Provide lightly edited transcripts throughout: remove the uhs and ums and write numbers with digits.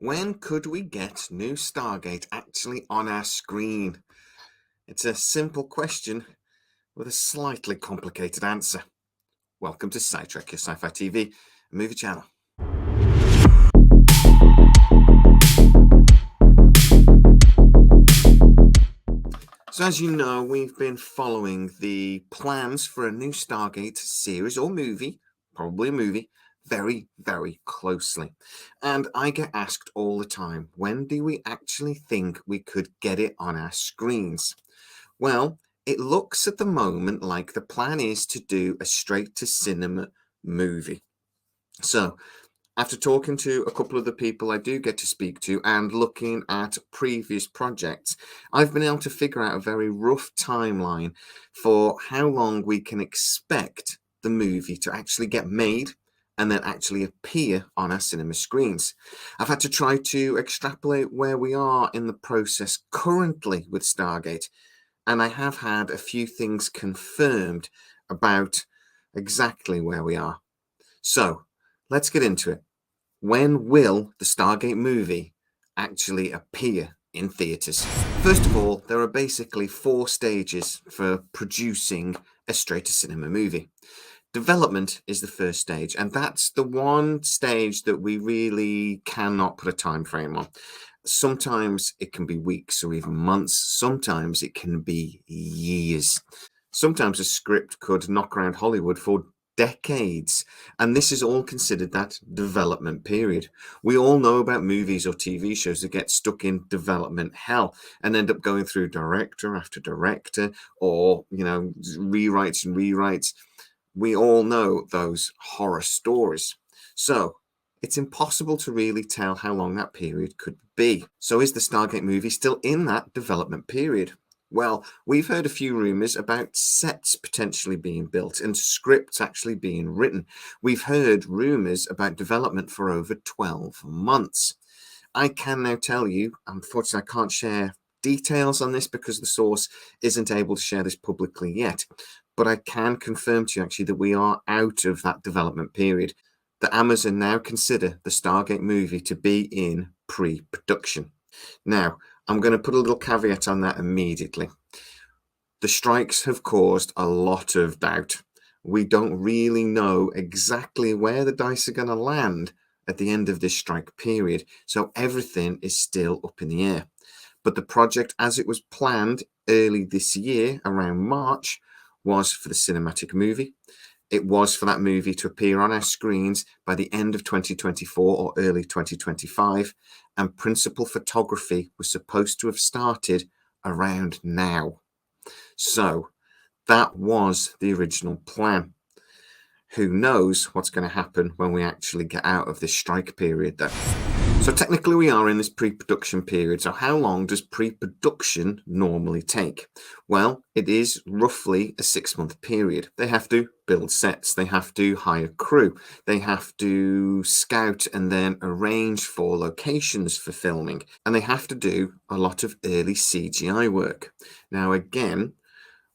When could we get new Stargate actually on our screen? It's a simple question with a slightly complicated answer. Welcome to Sidetrack, your sci-fi TV movie channel. So as you know, we've been following the plans for a new Stargate series or movie, probably a movie, very, very closely. And I get asked all the time, when do we actually think we could get it on our screens? Well, it looks at the moment like the plan is to do a straight-to-cinema movie. So, after talking to a couple of the people I do get to speak to and looking at previous projects, I've been able to figure out a very rough timeline for how long we can expect the movie to actually get made and then actually appear on our cinema screens. I've had to try to extrapolate where we are in the process currently with Stargate, and I have had a few things confirmed about exactly where we are. So, let's get into it. When will the Stargate movie actually appear in theatres? First of all, there are basically 4 stages for producing a straight-to-cinema movie. Development is the first stage, and that's the one stage that we really cannot put a time frame on. Sometimes it can be weeks or even months. Sometimes it can be years. Sometimes a script could knock around Hollywood for decades, and this is all considered that development period. We all know about movies or TV shows that get stuck in development hell and end up going through director after director, or rewrites and rewrites. We all know those horror stories. So it's impossible to really tell how long that period could be. So is the Stargate movie still in that development period? Well, we've heard a few rumours about sets potentially being built and scripts actually being written. We've heard rumours about development for over 12 months. I can now tell you, unfortunately, I can't share details on this because the source isn't able to share this publicly yet, but I can confirm to you actually that we are out of that development period. That Amazon now consider the Stargate movie to be in pre-production. Now, I'm going to put a little caveat on that immediately. The strikes have caused a lot of doubt. We don't really know exactly where the dice are going to land at the end of this strike period, so everything is still up in the air. But the project, as it was planned early this year, around March, was for the cinematic movie. It was for that movie to appear on our screens by the end of 2024 or early 2025, and principal photography was supposed to have started around now. So that was the original plan. Who knows what's going to happen when we actually get out of this strike period, though. So technically we are in this pre-production period. So how long does pre-production normally take? Well, it is roughly a 6-month period. They have to build sets, they have to hire crew, they have to scout and then arrange for locations for filming, and they have to do a lot of early CGI work. Now again,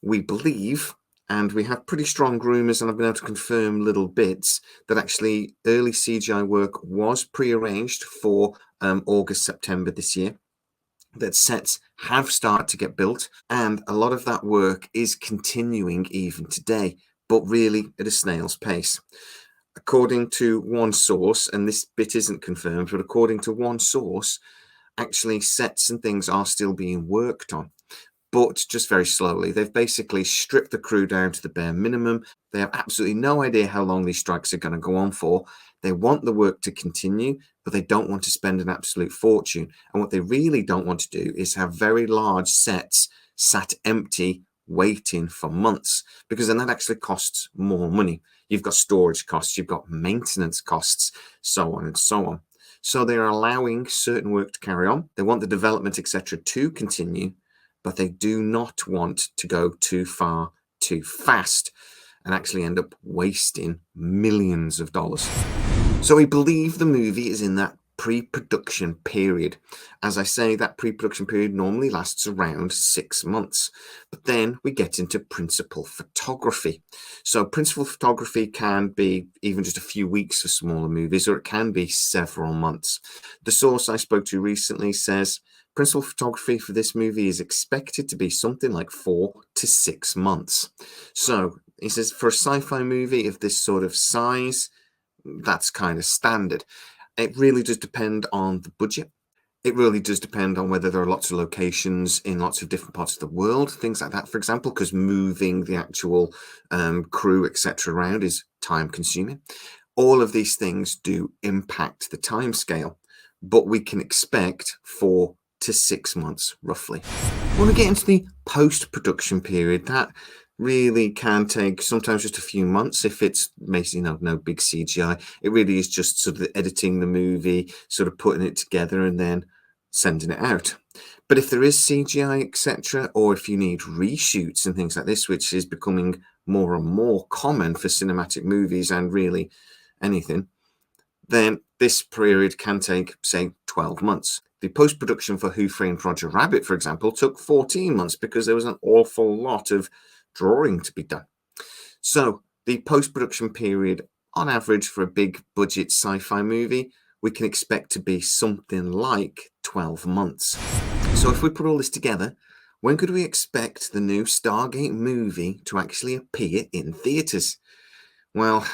we believe, and we have pretty strong rumours, and I've been able to confirm little bits, that actually early CGI work was pre-arranged for August, September this year, that sets have started to get built, and a lot of that work is continuing even today, but really at a snail's pace. According to one source, and this bit isn't confirmed, but according to one source, actually sets and things are still being worked on, but just very slowly. They've basically stripped the crew down to the bare minimum. They have absolutely no idea how long these strikes are going to go on for. They want the work to continue, but they don't want to spend an absolute fortune. And what they really don't want to do is have very large sets sat empty, waiting for months, because then that actually costs more money. You've got storage costs, you've got maintenance costs, so on and so on. So they are allowing certain work to carry on. They want the development, etc., to continue, but they do not want to go too far too fast and actually end up wasting millions of dollars. So we believe the movie is in that pre-production period. As I say, that pre-production period normally lasts around 6 months, but then we get into principal photography. So principal photography can be even just a few weeks for smaller movies, or it can be several months. The source I spoke to recently says principal photography for this movie is expected to be something like 4 to 6 months. So he says for a sci-fi movie of this sort of size, that's kind of standard. It really does depend on the budget. It really does depend on whether there are lots of locations in lots of different parts of the world, things like that, for example, because moving the actual crew, etc., around is time consuming. All of these things do impact the time scale, but we can expect 4 to 6 months roughly. When we get into the post-production period, that really can take sometimes just a few months if it's basically no big CGI. It really is just sort of editing the movie, sort of putting it together and then sending it out. But if there is CGI, etc., or if you need reshoots and things like this, which is becoming more and more common for cinematic movies and really anything, then this period can take, say, 12 months. The post-production for Who Framed Roger Rabbit, for example, took 14 months because there was an awful lot of drawing to be done. So the post-production period, on average, for a big budget sci-fi movie, we can expect to be something like 12 months. So if we put all this together, when could we expect the new Stargate movie to actually appear in theatres? Well,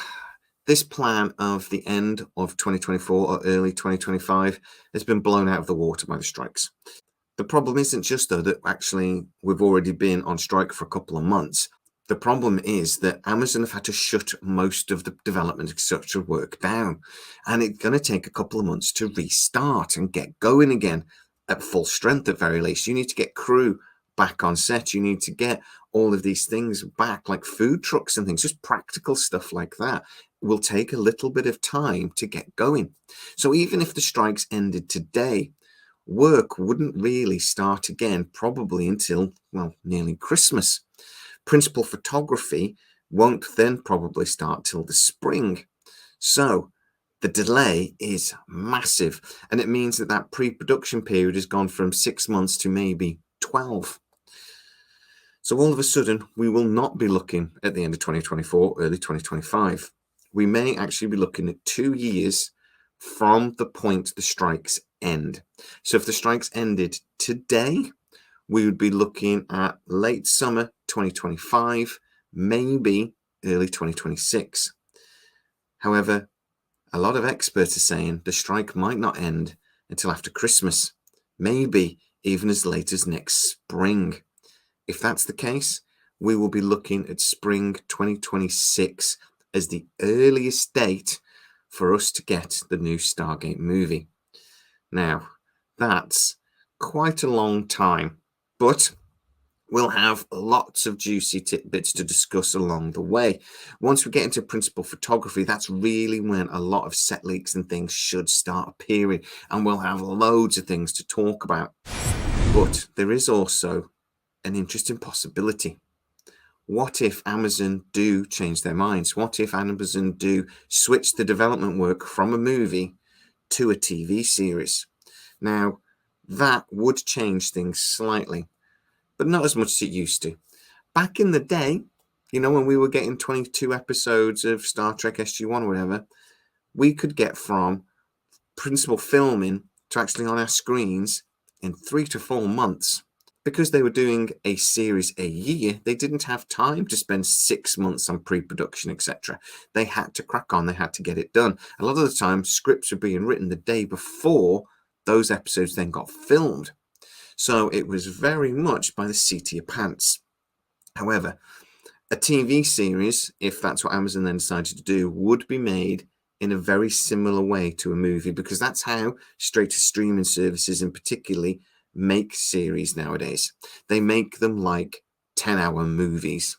this plan of the end of 2024 or early 2025 has been blown out of the water by the strikes. The problem isn't just, though, that actually we've already been on strike for a couple of months. The problem is that Amazon have had to shut most of the development etc. work down, and it's going to take a couple of months to restart and get going again at full strength at very least. You need to get crew back on set. You need to get all of these things back, like food trucks and things, just practical stuff like that. It will take a little bit of time to get going. So even if the strikes ended today, work wouldn't really start again probably until, well, nearly Christmas. Principal photography won't then probably start till the spring. So the delay is massive, and it means that that pre-production period has gone from 6 months to maybe 12. So all of a sudden, we will not be looking at the end of 2024, early 2025. We may actually be looking at 2 years from the point the strikes end. So if the strikes ended today, we would be looking at late summer 2025, maybe early 2026. However, a lot of experts are saying the strike might not end until after Christmas, maybe even as late as next spring. If that's the case, we will be looking at spring 2026 as the earliest date for us to get the new Stargate movie. Now, that's quite a long time, but we'll have lots of juicy tidbits to discuss along the way. Once we get into principal photography, that's really when a lot of set leaks and things should start appearing, and we'll have loads of things to talk about. But there is also an interesting possibility. What if Amazon do change their minds? What if Amazon do switch the development work from a movie to a TV series? Now, that would change things slightly, but not as much as it used to. Back in the day, when we were getting 22 episodes of Star Trek SG-1 or whatever, we could get from principal filming to actually on our screens in 3 to 4 months. Because they were doing a series a year, they didn't have time to spend 6 months on pre-production, etc. They had to crack on, they had to get it done. A lot of the time, scripts were being written the day before those episodes then got filmed. So it was very much by the seat of your pants. However, a TV series, if that's what Amazon then decided to do, would be made in a very similar way to a movie, because that's how straight-to-streaming services, and particularly, make series nowadays. They make them like 10-hour movies.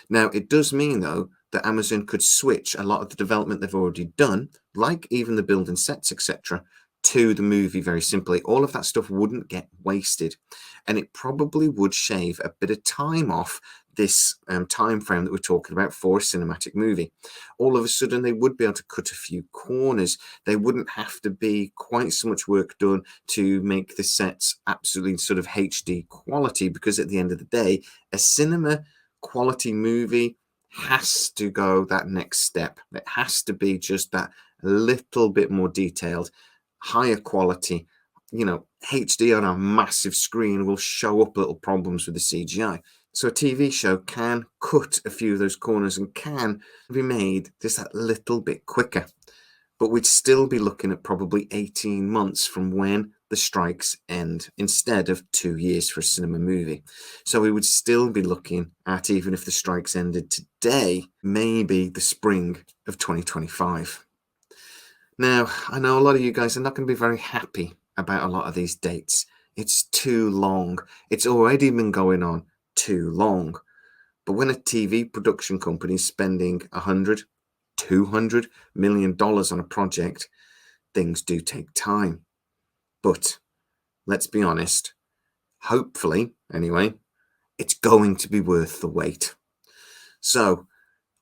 Now, it does mean, though, that Amazon could switch a lot of the development they've already done, like even the building sets, etc., to the movie very simply. All of that stuff wouldn't get wasted, and it probably would shave a bit of time off this time frame that we're talking about for a cinematic movie. All of a sudden, they would be able to cut a few corners. They wouldn't have to be quite so much work done to make the sets absolutely sort of HD quality, because at the end of the day, a cinema quality movie has to go that next step. It has to be just that little bit more detailed, higher quality. HD on a massive screen will show up little problems with the CGI. So a TV show can cut a few of those corners and can be made just that little bit quicker. But we'd still be looking at probably 18 months from when the strikes end, instead of 2 years for a cinema movie. So we would still be looking at, even if the strikes ended today, maybe the spring of 2025. Now, I know a lot of you guys are not going to be very happy about a lot of these dates. It's too long. It's already been going on too long. But when a TV production company is spending $100, $200 million on a project, things do take time. But let's be honest, hopefully, anyway, it's going to be worth the wait. So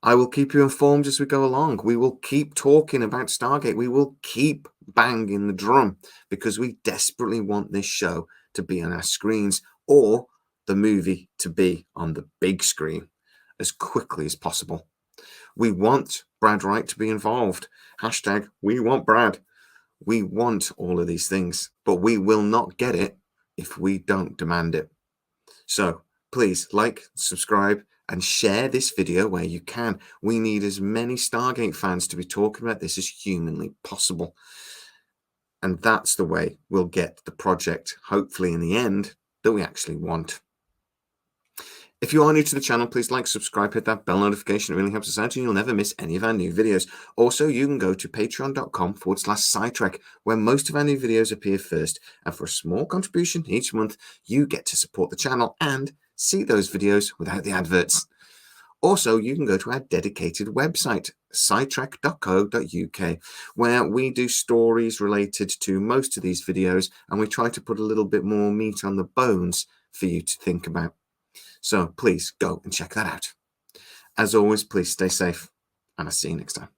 I will keep you informed as we go along. We will keep talking about Stargate. We will keep banging the drum, because we desperately want this show to be on our screens, or the movie to be on the big screen, as quickly as possible. We want Brad Wright to be involved. Hashtag we want Brad. We want all of these things, but we will not get it if we don't demand it. So please like, subscribe, and share this video where you can. We need as many Stargate fans to be talking about this as humanly possible. And that's the way we'll get the project, hopefully in the end, that we actually want. If you are new to the channel, please like, subscribe, hit that bell notification. It really helps us out and you'll never miss any of our new videos. Also, you can go to patreon.com/SciTrek, where most of our new videos appear first. And for a small contribution each month, you get to support the channel and see those videos without the adverts. Also, you can go to our dedicated website, scitrek.co.uk, where we do stories related to most of these videos, and we try to put a little bit more meat on the bones for you to think about. So please go and check that out. As always, please stay safe, and I'll see you next time.